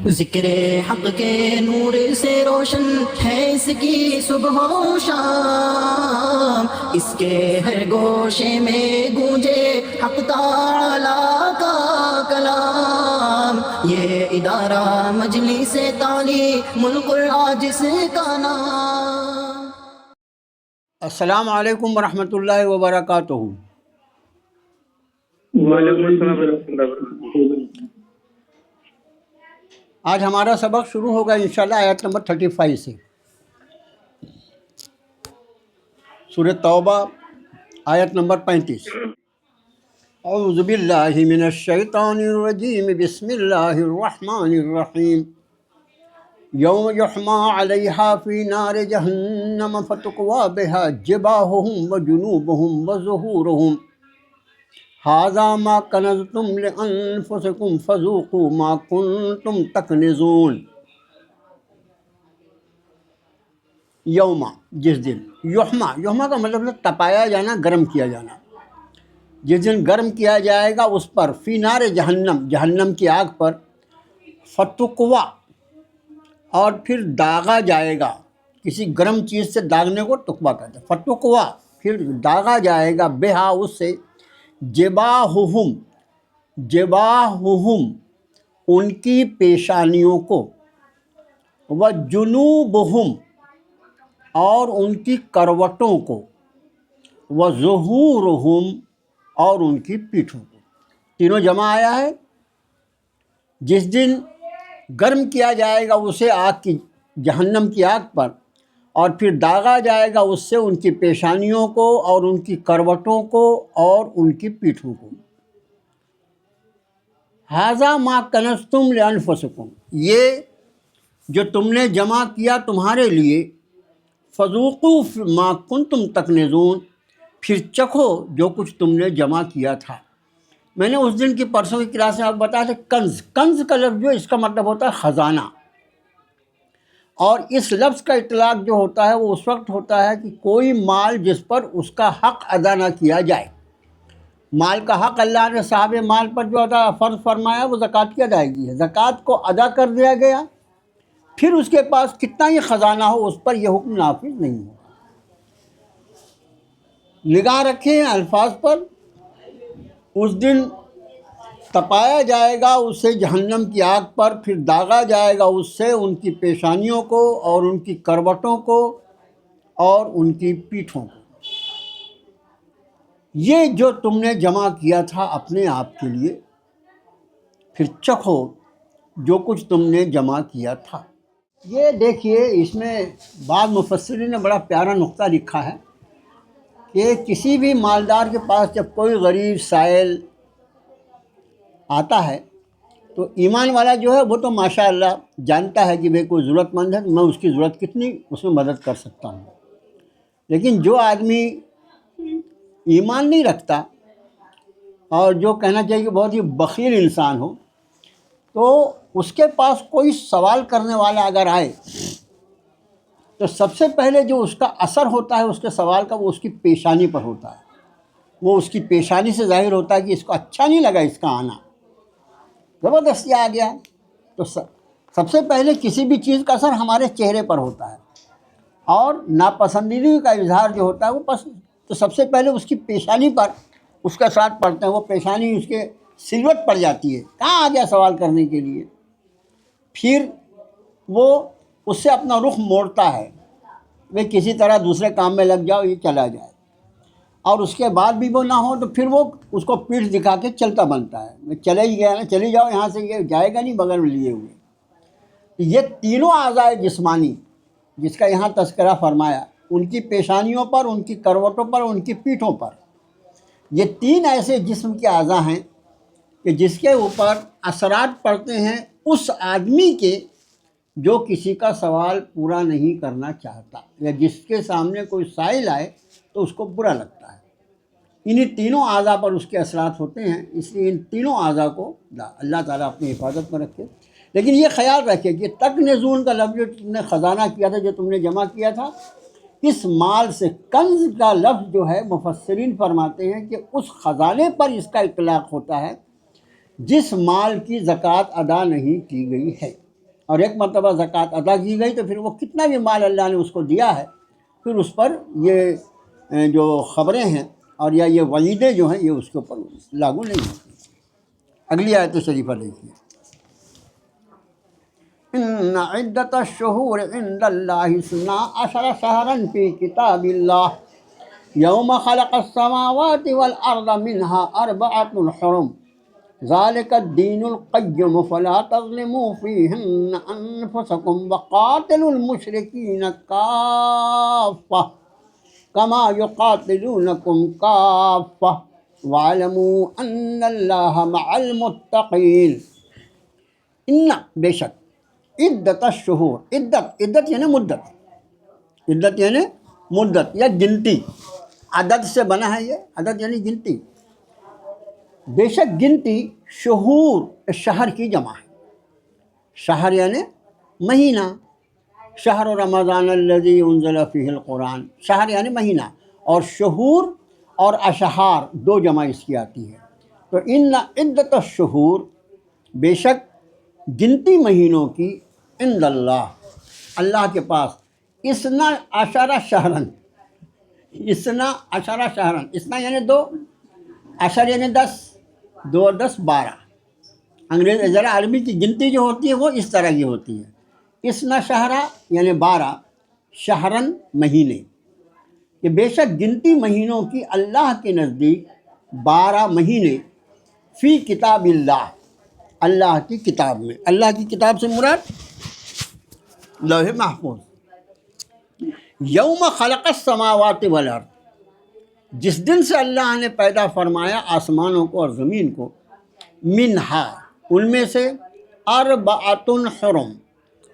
ذکر حق کے نور سے روشن ہے اس کی صبح و شام، اس کے ہر گوشے میں گونجے حق تعالی کا کلام، یہ ادارہ مجلس تعلیم القرآن جس کا نام۔ السلام علیکم ورحمۃ اللہ وبرکاتہ۔ وعلیکم السلام ورحمۃ اللہ وبرکاتہ۔ آج ہمارا سبق شروع ہوگا انشاءاللہ آیت نمبر 35 سے، سورہ توبہ آیت نمبر 35۔ اعوذ باللہ من الشیطان الرجیم، بسم اللہ الرحمن الرحیم۔ یوم یحمى علیہا فی نار جہنم فتقوی بہا جباہہم وجنوبہم وظہورہم ھذا ما کنزتم لانفسکم فذوقوا ما کنتم تکنزون۔ یوم، جس دن، یحمہ کا مطلب ہے تپایا جانا، گرم کیا جانا۔ جس دن گرم کیا جائے گا اس پر، فی نار جہنم، جہنم کی آگ پر، فتقوی، اور پھر داغا جائے گا، کسی گرم چیز سے داغنے کو تقویٰ کہتے ہیں، فتقوی، پھر داغا جائے گا، بہا، اس سے، جباہہم، جباہہم، ان کی پیشانیوں کو، وجنوبہم، اور ان کی کروٹوں کو، وظہورہم، اور ان کی پیٹھوں کو۔ تینوں جمع آیا ہے۔ جس دن گرم کیا جائے گا اسے آگ کی، جہنم کی آگ پر، اور پھر داغا جائے گا اس سے ان کی پیشانیوں کو اور ان کی کروٹوں کو اور ان کی پیٹھوں کو۔ ھذا ما کنزتم لانفسکم، یہ جو تم نے جمع کیا تمہارے لیے، فذوقوا ما کنتم تکنزون، پھر چکھو جو کچھ تم نے جمع کیا تھا۔ میں نے اس دن کی پرسوں کی کلاس میں آپ کو بتایا تھا، کنز کا لفظ جو اس کا مطلب ہوتا ہے خزانہ، اور اس لفظ کا اطلاق جو ہوتا ہے وہ اس وقت ہوتا ہے کہ کوئی مال جس پر اس کا حق ادا نہ کیا جائے۔ مال کا حق اللہ نے صاحب مال پر جو فرض فرمایا وہ زکوٰۃ کی ادائیگی ہے۔ زکوٰۃ کو ادا کر دیا گیا، پھر اس کے پاس کتنا ہی خزانہ ہو اس پر یہ حکم نافذ نہیں ہو۔ نگاہ رکھیں الفاظ پر۔ اس دن تپایا جائے گا اسے جہنم کی آگ پر، پھر داغا جائے گا اس سے ان کی پیشانیوں کو اور ان کی کروٹوں کو اور ان کی پیٹھوں کو۔ یہ جو تم نے جمع کیا تھا اپنے آپ کے لیے، پھر چکھو جو کچھ تم نے جمع کیا تھا۔ یہ دیکھیے، اس میں بعض مفسرین نے بڑا پیارا نقطہ لکھا ہے کہ کسی بھی مالدار کے پاس جب کوئی غریب سائل آتا ہے تو ایمان والا جو ہے وہ تو ماشاء اللہ جانتا ہے کہ بھئی کوئی ضرورت مند ہے تو میں اس کی ضرورت کتنی اس میں مدد کر سکتا ہوں۔ لیکن جو آدمی ایمان نہیں رکھتا اور جو کہنا چاہیے کہ بہت ہی بخیل انسان ہو، تو اس کے پاس کوئی سوال کرنے والا اگر آئے تو سب سے پہلے جو اس کا اثر ہوتا ہے اس کے سوال کا، وہ اس کی پیشانی پر ہوتا ہے۔ وہ اس کی پیشانی سے ظاہر ہوتا ہے کہ اس کو اچھا نہیں لگا اس کا آنا، زبردستی آ گیا۔ تو سب سے پہلے کسی بھی چیز کا اثر ہمارے چہرے پر ہوتا ہے، اور ناپسندیدگی کا اظہار جو ہوتا ہے وہ تو سب سے پہلے اس کی پیشانی پر اس کا اثرات پڑتے ہیں۔ وہ پیشانی اس کے سلوٹ پڑ جاتی ہے، کہاں آ گیا سوال کرنے کے لیے۔ پھر وہ اس سے اپنا رخ موڑتا ہے، وہ کسی طرح دوسرے کام میں لگ جاؤ، یہ چلا جائے، اور اس کے بعد بھی وہ نہ ہو تو پھر وہ اس کو پیٹھ دکھا کے چلتا بنتا ہے، میں چلے ہی گیا نا، چلی جاؤ یہاں سے، یہ جائے گا نہیں بغیر لیے ہوئے۔ یہ تینوں اعضاء جسمانی جس کا یہاں تذکرہ فرمایا، ان کی پیشانیوں پر، ان کی کروٹوں پر، ان کی پیٹھوں پر، یہ تین ایسے جسم کے اعضاء ہیں کہ جس کے اوپر اثرات پڑتے ہیں اس آدمی کے جو کسی کا سوال پورا نہیں کرنا چاہتا، یا جس کے سامنے کوئی سائل آئے تو اس کو برا لگتا ہے۔ انہی تینوں اعضاء پر اس کے اثرات ہوتے ہیں، اس لیے ان تینوں اعضاء کو اللہ تعالیٰ اپنی حفاظت میں رکھے۔ لیکن یہ خیال رکھے کہ تکنزون کا لفظ جو تم نے خزانہ کیا تھا، جو تم نے جمع کیا تھا، اس مال سے، کنز کا لفظ جو ہے مفسرین فرماتے ہیں کہ اس خزانے پر اس کا اطلاق ہوتا ہے جس مال کی زکوٰۃ ادا نہیں کی گئی ہے۔ اور ایک مرتبہ زکوٰۃ ادا کی گئی تو پھر وہ کتنا بھی مال اللہ نے اس کو دیا ہے، پھر اس پر یہ جو خبریں ہیں اور یا یہ وعیدیں جو ہیں یہ اس کے اوپر لاگو نہیں ہوتی۔ اگلی آیت شریفہ دیکھیے، ان عدت الشہور عند اللہ 12 شہرا فی کتاب اللہ یوم خلق السماوات والارض منها 4 حرم ذلك الدین القیم فلا تظلموا فیہن انفسکم وقاتلوا المشرکین کافہ کما یقاتلونکم کافہ واعلموا ان اللہ مع المتقین۔ ان بے شک عدت الشہور، عدت یعنی مدت، عدت یعنی مدت یا گنتی، عدد سے بنا ہے، یہ عدد یعنی گنتی، بے شک گنتی شہور شہر کی جمع ہے، شہر یعنی مہینہ، شہر رمضان الذی انزل فیہ القرآن، شہر یعنی مہینہ، اور شہور اور اشہار 2 جمع اس کی آتی ہے۔ تو ان عدت الشہور بے شک گنتی مہینوں کی عند اللہ اللہ کے پاس 12 شہرن، 12 شہرن، اسنا یعنی 2، عشر یعنی 10، 2 اور 10 12۔ انگریز ذرا عربی کی گنتی جو ہوتی ہے وہ اس طرح کی ہوتی ہے، 12 شہرہ یعنی 12، شہرن مہینے، کہ بے شک گنتی مہینوں کی اللہ کے نزدیک 12 مہینے فی کتاب اللہ، اللہ کی کتاب میں، اللہ کی کتاب سے مراد لوح محفوظ، یوم خلق السماوات والارض، جس دن سے اللہ نے پیدا فرمایا آسمانوں کو اور زمین کو، منہا ان میں سے 4 حرم،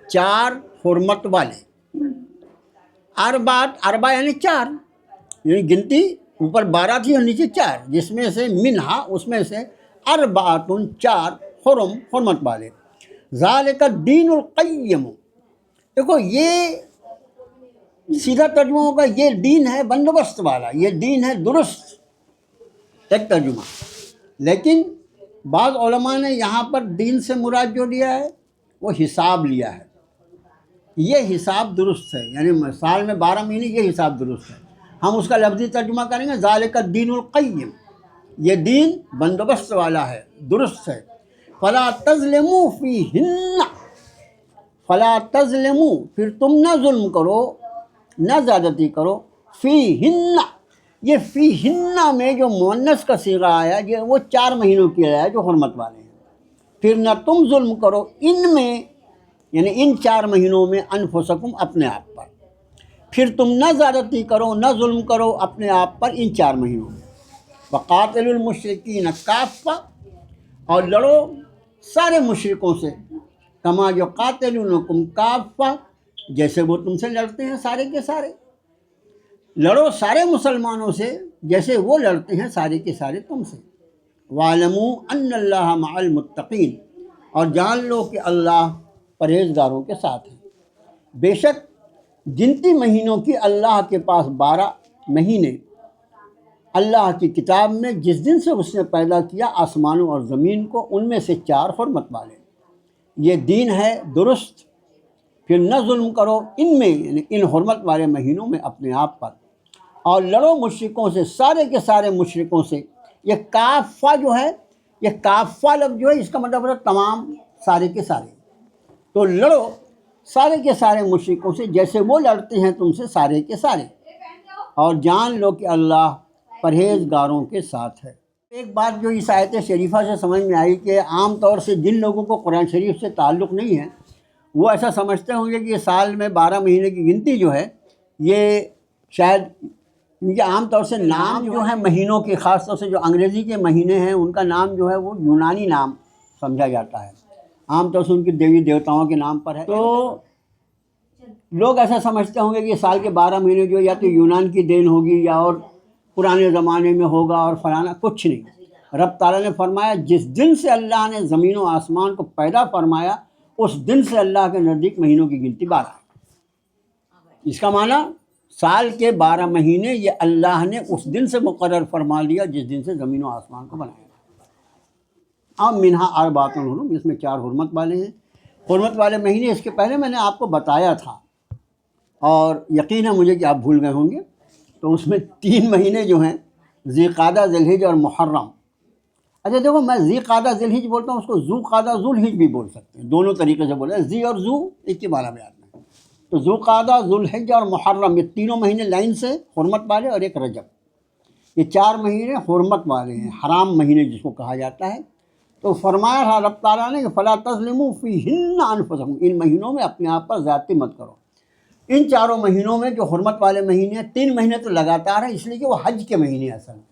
4 حرمت والے، اربع یعنی 4، یعنی گنتی اوپر 12 تھی اور نیچے 4، جس میں سے منہا اس میں سے 4 حرم حرمت والے، ذالک الدین القیم، دیکھو یہ سیدھا ترجمہ ہوگا یہ دین ہے بندوبست والا، یہ دین ہے درست، ایک ترجمہ، لیکن بعض علماء نے یہاں پر دین سے مراد جو لیا ہے وہ حساب لیا ہے، یہ حساب درست ہے، یعنی سال میں 12 مہینے، یہ حساب درست ہے۔ ہم اس کا لفظی ترجمہ کریں گے ذالک الدین القیم، یہ دین بندوبست والا ہے، درست ہے۔ فلا تظلموا فیہن، فلا تظلموا، پھر تم نہ ظلم کرو، نہ زیادتی کرو، فیہن، یہ فیہن میں جو مؤنث کا صیغہ آیا یہ وہ 4 مہینوں کی آیا جو حرمت والے ہیں، پھر نہ تم ظلم کرو ان میں، یعنی ان 4 مہینوں میں، انفسکم اپنے آپ پر، پھر تم نہ زیادتی کرو، نہ ظلم کرو اپنے آپ پر ان 4 مہینوں میں۔ وقاتلوا المشرکین کافہ، اور لڑو سارے مشرکوں سے، کما یقاتلونکم کافہ، جیسے وہ تم سے لڑتے ہیں سارے کے سارے، لڑو سارے مسلمانوں سے جیسے وہ لڑتے ہیں سارے کے سارے تم سے۔ وَاعْلَمُوا أَنَّ اللَّهَ مَعَ الْمُتَّقِينَ، اور جان لو کہ اللہ پرہیزگاروں کے ساتھ ہے۔ بے شک گنتی مہینوں کی اللہ کے پاس 12 مہینے اللہ کی کتاب میں، جس دن سے اس نے پیدا کیا آسمانوں اور زمین کو، ان میں سے 4 حرمت والے، یہ دین ہے درست، پھر نہ ظلم کرو ان میں، یعنی ان حرمت والے مہینوں میں اپنے آپ پر، اور لڑو مشرکوں سے، سارے کے سارے مشرکوں سے۔ یہ کافہ جو ہے، یہ کافہ لفظ جو ہے اس کا مطلب ہے تمام، سارے کے سارے، تو لڑو سارے کے سارے مشرکوں سے جیسے وہ لڑتے ہیں تم سے سارے کے سارے، اور جان لو کہ اللہ پرہیزگاروں کے ساتھ ہے۔ ایک بات جو اس آیت شریفہ سے سمجھ میں آئی کہ عام طور سے جن لوگوں کو قرآن شریف سے تعلق نہیں ہے وہ ایسا سمجھتے ہوں گے کہ یہ سال میں 12 مہینے کی گنتی جو ہے یہ شاید، کیونکہ عام طور سے نام جو ہے مہینوں کے، خاص طور سے جو انگریزی کے مہینے ہیں ان کا نام جو ہے وہ یونانی نام سمجھا جاتا ہے، عام طور سے ان کی دیوی دیوتاؤں کے نام پر ہے، تو لوگ ایسا سمجھتے ہوں گے کہ یہ سال کے 12 مہینے جو یا تو یونان کی دین ہوگی یا اور پرانے زمانے میں ہوگا اور فلانا، کچھ نہیں۔ رب تعالیٰ نے فرمایا جس دن سے اللہ نے زمین و آسمان کو پیدا فرمایا اس دن سے اللہ کے نزدیک مہینوں کی گنتی 12 ہے۔ اس کا معنی سال کے 12 مہینے یہ اللہ نے اس دن سے مقرر فرما لیا جس دن سے زمین و آسمان کو بنایا۔ اب منہا 4 حرم، اس میں 4 حرمت والے ہیں، حرمت والے مہینے اس کے پہلے میں نے آپ کو بتایا تھا، اور یقین ہے مجھے کہ آپ بھول گئے ہوں گے. تو اس میں 3 مہینے جو ہیں ذی قعدہ، ذی الحج اور محرم. اچھا دیکھو، میں ذی قعدہ ذی الحج بولتا ہوں، اس کو ذو قعدہ ذو الحج بھی بول سکتے ہیں، دونوں طریقے سے بولے. ذی اور ذو ایک ہی معنی میں آتے ہیں. تو ذو قعدہ، ذو الحج اور محرم، یہ تینوں مہینے لائن سے حرمت والے، اور ایک رجب. یہ 4 مہینے حرمت والے ہیں، حرام مہینے جس کو کہا جاتا ہے. تو فرمایا تھا رب تعالیٰ نے کہ فلا تظلموا فیہن انفسکم، ان مہینوں میں اپنے آپ پر زیادتی مت کرو. ان 4 مہینوں میں جو حرمت والے مہینے ہیں، 3 مہینے تو لگاتار ہیں، اس لیے کہ وہ حج کے مہینے اصل میں.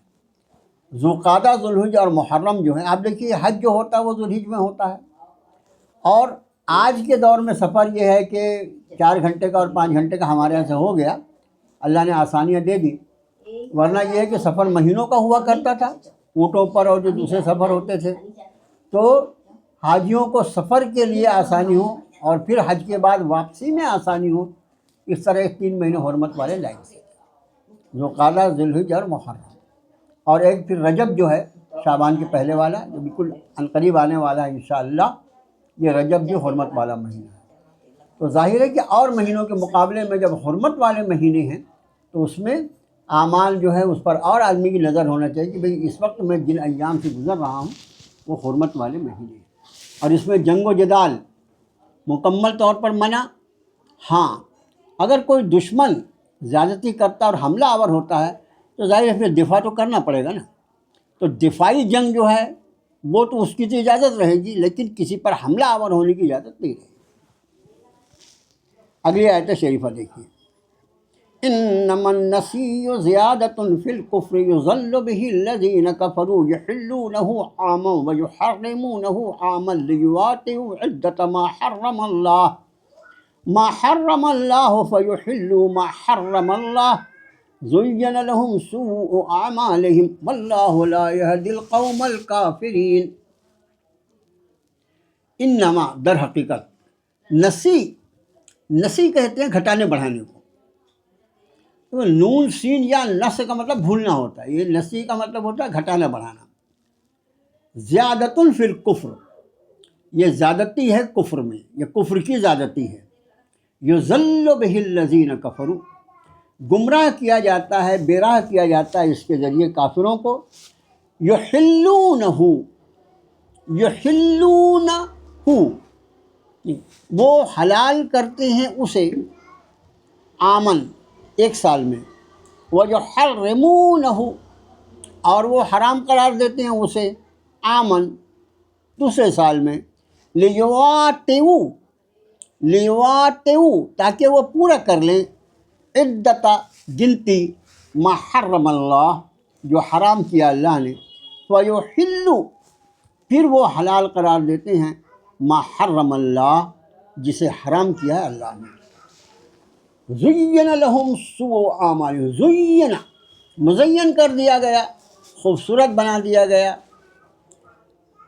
ذوالقعدہ، ذوالحج اور محرم جو ہیں، آپ دیکھیے حج جو ہوتا ہے وہ ذوالحج میں ہوتا ہے. اور آج کے دور میں سفر یہ ہے کہ 4 گھنٹے کا اور 5 گھنٹے کا ہمارے یہاں سے ہو گیا، اللہ نے آسانیاں دے دی. ورنہ یہ ہے کہ سفر مہینوں کا ہوا کرتا تھا اونٹوں پر، اور جو دوسرے سفر ہوتے تھے. تو حاجیوں کو سفر کے لیے آسانی ہو اور پھر حج کے بعد واپسی میں آسانی ہو، اس طرح 3 مہینے حرمت والے لائن سے، ذوالقعدہ، ذوالحج اور محرم. اور ایک پھر رجب جو ہے شعبان کے پہلے والا، جو بالکل عنقریب آنے والا ہے انشاءاللہ، یہ رجب بھی حرمت والا مہینہ ہے. تو ظاہر ہے کہ اور مہینوں کے مقابلے میں جب حرمت والے مہینے ہیں تو اس میں اعمال جو ہے اس پر اور آدمی کی نظر ہونا چاہیے کہ بھئی اس وقت میں جن ایام سے گزر رہا ہوں وہ حرمت والے مہینے ہیں. اور اس میں جنگ و جدال مکمل طور پر منع. ہاں، اگر کوئی دشمن زیادتی کرتا اور حملہ آور ہوتا ہے تو ظاہر ہے پھر دفاع تو کرنا پڑے گا نا. تو دفاعی جنگ جو ہے وہ تو اس کی تو اجازت رہے گی، لیکن کسی پر حملہ آور ہونے کی اجازت نہیں رہے گی. اگلی آیت شریفہ دیکھیے. انما النسیء زیادۃ فی الکفر یضل به الذین کفروا یحلونہ عاما ویحرمونہ عاما لیواطئوا عدۃ ما حرم اللہ فیحلوا ما حرم اللہ زین لهم سوء اعمالهم واللہ لا یہدی القوم الکافرین. انما، در حقیقت، نسی کہتے ہیں گھٹانے بڑھانے کو. تو نون سین یا نس کا مطلب بھولنا ہوتا ہے، یہ نسی کا مطلب ہوتا ہے گھٹانا بڑھانا. زیادۃ فی الکفر، یہ زیادتی ہے کفر میں، یہ کفر کی زیادتی ہے. یضل بہ الذین کفروا، گمراہ کیا جاتا ہے، بے راہ کیا جاتا ہے اس کے ذریعے کافروں کو. یحلونہ، وہ حلال کرتے ہیں اسے، آمن، ایک سال میں. ویحرمونہ، اور وہ حرام قرار دیتے ہیں اسے، آمن، دوسرے سال میں. لیواطئوا، تاکہ وہ پورا کر لیں، عدت، گنتی، ما حرم اللہ، جو حرام کیا اللہ نے. فیحلوا، پھر وہ حلال قرار دیتے ہیں، ما حرم اللہ، جسے حرام کیا ہے اللہ نے. زین لہم سوء اعمالہم، زین، مزین کر دیا گیا، خوبصورت بنا دیا گیا،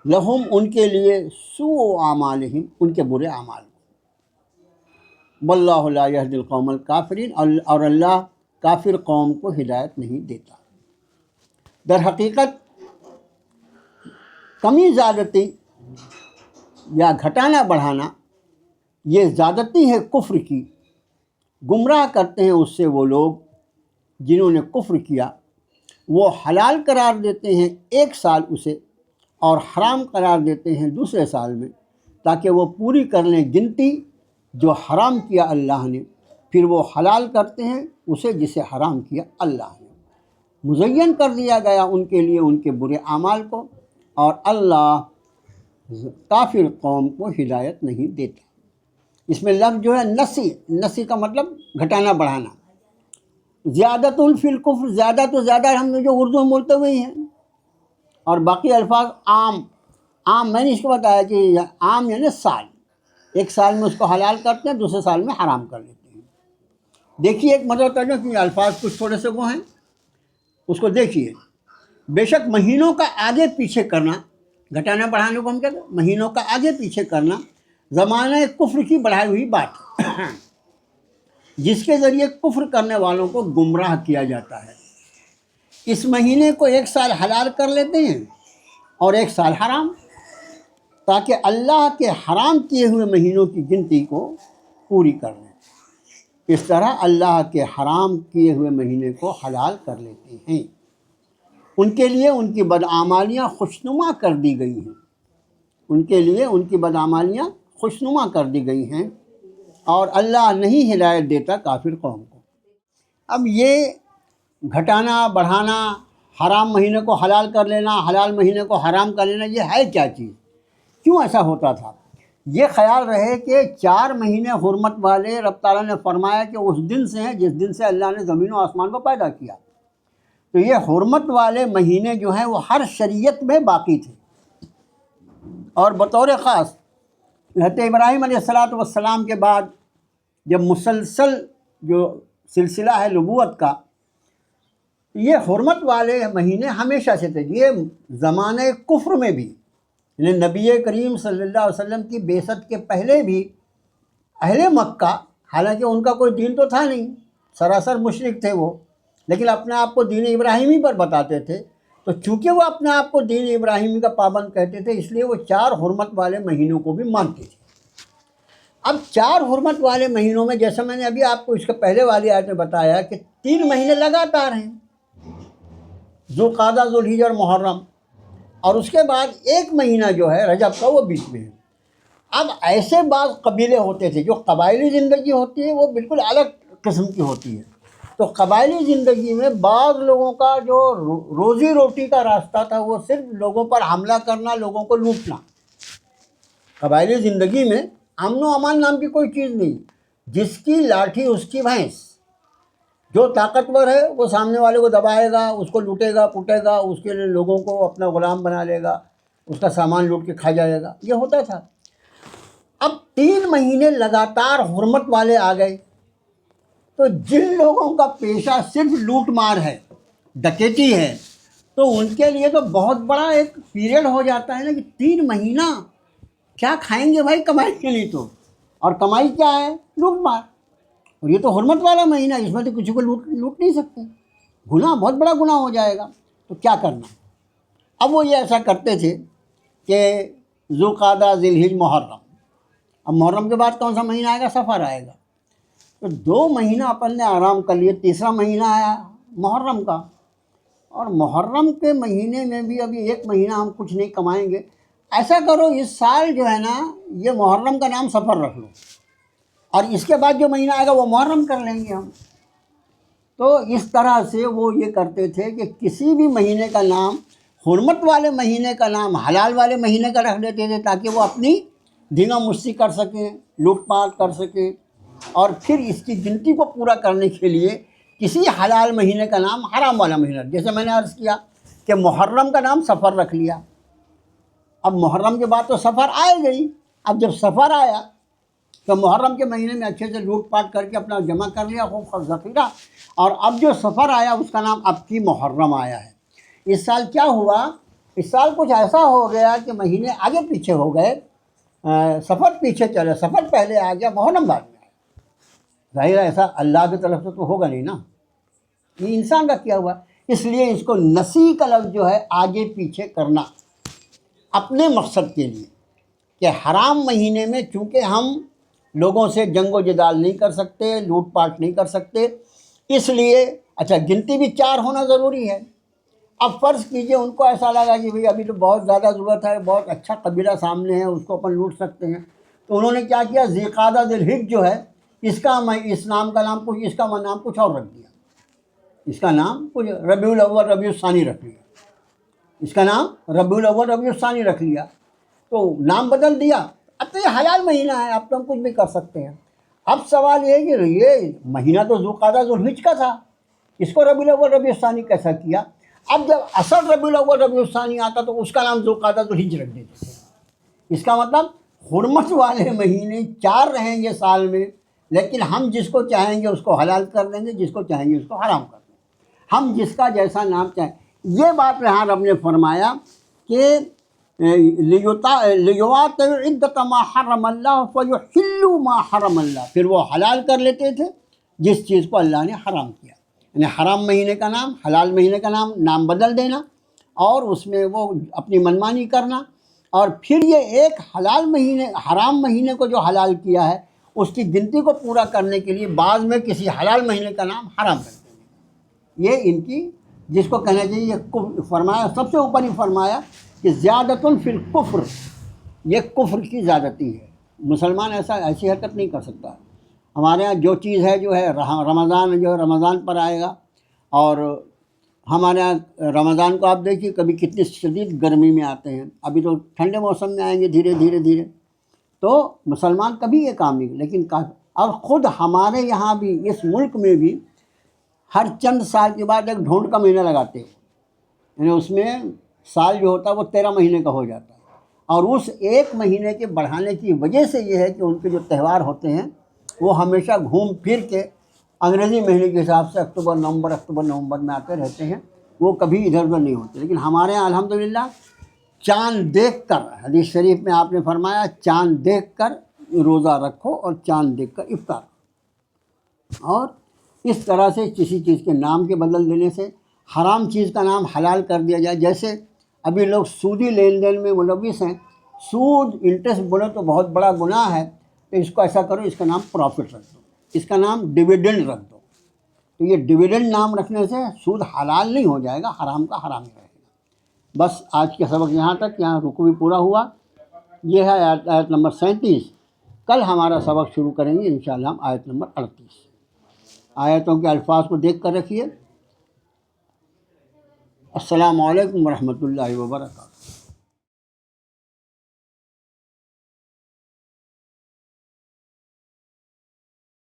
لہم، ان کے لیے، سوء اعمالہم، ان کے برے اعمال. واللہ لا یہدی القوم الکافرین، اور اللہ کافر قوم کو ہدایت نہیں دیتا. در حقیقت کمی زیادتی یا گھٹانا بڑھانا یہ زیادتی ہے کفر کی. گمراہ کرتے ہیں اس سے وہ لوگ جنہوں نے کفر کیا. وہ حلال قرار دیتے ہیں ایک سال اسے، اور حرام قرار دیتے ہیں دوسرے سال میں، تاکہ وہ پوری کر لیں گنتی جو حرام کیا اللہ نے. پھر وہ حلال کرتے ہیں اسے جسے حرام کیا اللہ نے. مزین کر دیا گیا ان کے لیے ان کے برے اعمال کو، اور اللہ کافر قوم کو ہدایت نہیں دیتا. اس میں لفظ جو ہے نسی کا مطلب گھٹانا بڑھانا. زیادۃ فی الکفر، زیادہ تو زیادہ ہم جو اردو میں بولتے ہوئے ہیں، اور باقی الفاظ عام میں نے اس کو بتایا کہ عام یعنی سال، ایک سال میں اس کو حلال کرتے ہیں، دوسرے سال میں حرام کر لیتے ہیں. دیکھیے ایک مطلب ترجمہ، کہ الفاظ کچھ تھوڑے سے وہ ہیں، اس کو دیکھیے. بے شک مہینوں کا آگے پیچھے کرنا، گھٹانا بڑھانے کو ہم کہتے ہیں، مہینوں کا آگے پیچھے کرنا زمانہ کفر کی بڑھائی ہوئی بات ہے، جس کے ذریعے کفر کرنے والوں کو گمراہ کیا جاتا ہے. اس مہینے کو ایک سال حلال کر لیتے ہیں اور ایک سال حرام. تاکہ اللہ کے حرام کیے ہوئے مہینوں کی گنتی کو پوری کر لیں۔ اس طرح اللہ کے حرام کیے ہوئے مہینے کو حلال کر لیتے ہیں۔ ان کے لیے ان کی بدعمالیاں خوشنما کر دی گئی ہیں، ان کے لیے ان کی بدعمالیاں خوشنما کر دی گئی ہیں، اور اللہ نہیں ہدایت دیتا کافر قوم کو۔ اب یہ گھٹانا بڑھانا، حرام مہینے کو حلال کر لینا، حلال مہینے کو حرام کر لینا، یہ ہے کیا چیز؟ کیوں ایسا ہوتا تھا؟ یہ خیال رہے کہ 4 مہینے حرمت والے رب تعالیٰ نے فرمایا کہ اس دن سے ہیں جس دن سے اللہ نے زمین و آسمان کو پیدا کیا۔ تو یہ حرمت والے مہینے جو ہیں وہ ہر شریعت میں باقی تھے، اور بطور خاص حضرت ابراہیم علیہ السلام کے بعد جب مسلسل جو سلسلہ ہے نبوت کا، یہ حرمت والے مہینے ہمیشہ سے تھے۔ یہ زمانہ کفر میں بھی، یعنی نبی کریم صلی اللہ علیہ وسلم کی بعثت کے پہلے بھی اہل مکہ، حالانکہ ان کا کوئی دین تو تھا نہیں، سراسر مشرک تھے وہ، لیکن اپنے آپ کو دین ابراہیمی پر بتاتے تھے، تو چونکہ وہ اپنے آپ کو دین ابراہیمی کا پابند کہتے تھے، اس لیے وہ 4 حرمت والے مہینوں کو بھی مانتے تھے۔ اب 4 حرمت والے مہینوں میں، جیسا میں نے ابھی آپ کو اس کے پہلے والی آیت میں بتایا کہ 3 مہینے لگاتار ہیں، ذوالقعدہ، ذوالحجہ اور محرم، اور اس کے بعد 1 مہینہ جو ہے رجب کا وہ بیچ میں ہے۔ اب ایسے بعض قبیلے ہوتے تھے، جو قبائلی زندگی ہوتی ہے وہ بالکل الگ قسم کی ہوتی ہے۔ تو قبائلی زندگی میں بعض لوگوں کا جو روزی روٹی کا راستہ تھا وہ صرف لوگوں پر حملہ کرنا، لوگوں کو لوٹنا۔ قبائلی زندگی میں امن و امان نام کی کوئی چیز نہیں، جس کی لاٹھی اس کی بھینس، جو طاقتور ہے وہ سامنے والے کو دبائے گا، اس کو لوٹے گا پوٹے گا، اس کے لیے لوگوں کو اپنا غلام بنا لے گا، اس کا سامان لوٹ کے کھا جائے گا، یہ ہوتا تھا۔ اب 3 مہینے لگاتار حرمت والے آ گئے، تو جن لوگوں کا پیشہ صرف لوٹ مار ہے، ڈکیتی ہے، تو ان کے لیے تو بہت بڑا ایک پیریڈ ہو جاتا ہے نا کہ 3 مہینہ کیا کھائیں گے بھائی کمائی کے لیے، تو اور کمائی کیا ہے؟ لوٹ مار۔ اور یہ تو حرمت والا مہینہ، اس میں تو کسی کو لوٹ نہیں سکتے، گناہ، بہت بڑا گناہ ہو جائے گا، تو کیا کرنا؟ اب وہ یہ ایسا کرتے تھے کہ ذوالقعدہ، ذوالحجہ، محرم، اب محرم کے بعد کون سا مہینہ آئے گا؟ صفر آئے گا، تو 2 مہینہ اپن نے آرام کر لیے، تیسرا مہینہ آیا محرم کا، اور محرم کے مہینے میں بھی ابھی 1 مہینہ ہم کچھ نہیں کمائیں گے، ایسا کرو اس سال جو ہے نا یہ محرم کا نام صفر رکھ لو، اور اس کے بعد جو مہینہ آئے گا وہ محرم کر لیں گے ہم۔ تو اس طرح سے وہ یہ کرتے تھے کہ کسی بھی مہینے کا نام، حرمت والے مہینے کا نام حلال والے مہینے کا رکھ دیتے تھے، تاکہ وہ اپنی دھیگا مشتی کر سکیں، لوٹ پاٹ کر سکیں، اور پھر اس کی گنتی کو پورا کرنے کے لیے کسی حلال مہینے کا نام حرام والا مہینہ، جیسے میں نے عرض کیا کہ محرم کا نام صفر رکھ لیا۔ اب محرم کے بعد تو صفر آئے گئی، اب جب صفر آیا تو محرم کے مہینے میں اچھے سے لوٹ پاٹ کر کے اپنا جمع کر لیا خوب ذخیرہ، اور اب جو صفر آیا اس کا نام اب کی محرم آیا ہے۔ اس سال کیا ہوا؟ اس سال کچھ ایسا ہو گیا کہ مہینے آگے پیچھے ہو گئے، صفر پیچھے چلے، صفر پہلے آ گیا، محرم بعد میں آیا۔ ظاہر ہے ایسا اللہ کی طرف سے تو ہوگا نہیں نا، یہ انسان کا کیا ہوا، اس لیے اس کو نسی کا لفظ جو ہے آگے پیچھے کرنا اپنے مقصد کے لیے، کہ حرام مہینے میں چونکہ ہم لوگوں سے جنگ و جدال نہیں کر سکتے، لوٹ پاٹ نہیں کر سکتے، اس لیے اچھا گنتی بھی 4 ہونا ضروری ہے۔ اب فرض کیجئے ان کو ایسا لگا کہ بھئی ابھی تو بہت زیادہ ضرورت ہے، بہت اچھا قبیلہ سامنے ہے، اس کو اپن لوٹ سکتے ہیں، تو انہوں نے کیا کیا، ذوالقعدہ ذوالحجہ جو ہے اس نام کا نام کچھ، اس کا نام کچھ اور رکھ دیا، اس کا نام کچھ ربیع الاول ربیع الثانی رکھ لیا، اس کا نام ربیع الاول ربیع الثانی رکھ لیا، تو نام بدل دیا۔ اب تو یہ حلال مہینہ ہے، اب تو ہم کچھ بھی کر سکتے ہیں۔ اب سوال یہ ہے کہ یہ مہینہ تو ذوالقعدہ ذوالحجہ کا تھا، اس کو ربیع الاول ربیع الثانی کیسا کیا؟ اب جب اصل ربیع الاول ربیع الثانی آتا تو اس کا نام ذوالقعدہ ذوالحجہ رکھ دیتے تھے۔ اس کا مطلب حرمت والے مہینے 4 رہیں گے سال میں، لیکن ہم جس کو چاہیں گے اس کو حلال کر دیں گے، جس کو چاہیں گے اس کو حرام کر دیں گے، ہم جس کا جیسا نام چاہیں۔ یہ بات یہاں رب نے فرمایا کہ لِيُوَاطِئُوا عِدَّةَ مَا حَرَّمَ اللَّهُ فَيُحِلُّوا مَا حَرَّمَ اللَّهُ، پھر وہ حلال کر لیتے تھے جس چیز کو اللہ نے حرام کیا، یعنی حرام مہینے کا نام، حلال مہینے کا نام بدل دینا، اور اس میں وہ اپنی منمانی کرنا، اور پھر یہ ایک حلال مہینے حرام مہینے کو جو حلال کیا ہے اس کی گنتی کو پورا کرنے کے لیے بعض میں کسی حلال مہینے کا نام حرام کرتے ہیں۔ یہ ان کی جس کو کہنا چاہیے یہ فرمایا، سب سے اوپر ہی فرمایا کہ زیادۃ فی الکفر، یہ کفر کی زیادتی ہے۔ مسلمان ایسی حرکت نہیں کر سکتا۔ ہمارے ہاں جو چیز ہے جو ہے رمضان جو ہے رمضان پر آئے گا، اور ہمارے ہاں رمضان کو آپ دیکھیے کبھی کتنی شدید گرمی میں آتے ہیں، ابھی تو ٹھنڈے موسم میں آئیں گے دھیرے دھیرے دھیرے، تو مسلمان کبھی یہ کام نہیں، لیکن اور خود ہمارے یہاں بھی اس ملک میں بھی ہر چند سال کے بعد ایک ڈھونڈ کا مہینہ لگاتے ہیں، یعنی اس میں سال جو ہوتا ہے وہ 13 مہینے کا ہو جاتا ہے، اور اس ایک مہینے کے بڑھانے کی وجہ سے یہ ہے کہ ان کے جو تہوار ہوتے ہیں وہ ہمیشہ گھوم پھر کے انگریزی مہینے کے حساب سے اکتوبر نومبر میں آتے رہتے ہیں، وہ کبھی ادھر ادھر نہیں ہوتے۔ لیکن ہمارے یہاں الحمدللہ چاند دیکھ کر، حدیث شریف میں آپ نے فرمایا چاند دیکھ کر روزہ رکھو اور چاند دیکھ کر افطار، اور اس طرح سے کسی چیز کے نام کے بدل دینے سے حرام چیز کا نام حلال کر دیا جائے۔ جیسے ابھی لوگ سودی لین دین میں ملوث ہیں، سود انٹرسٹ بولے تو بہت بڑا گناہ ہے، تو اس کو ایسا کرو اس کا نام پروفٹ رکھ دو، اس کا نام ڈویڈنڈ رکھ دو، تو یہ ڈویڈنڈ نام رکھنے سے سود حلال نہیں ہو جائے گا، حرام کا حرام ہی رہے گا۔ بس آج کے سبق یہاں تک، یہاں رکوع بھی پورا ہوا۔ یہ ہے آیت نمبر 37۔ کل ہمارا سبق شروع کریں گے انشاءاللہ ہم آیت نمبر 38۔ آیتوں کے الفاظ کو دیکھ کر رکھیے۔ السلام علیکم ورحمۃ اللہ وبرکاتہ۔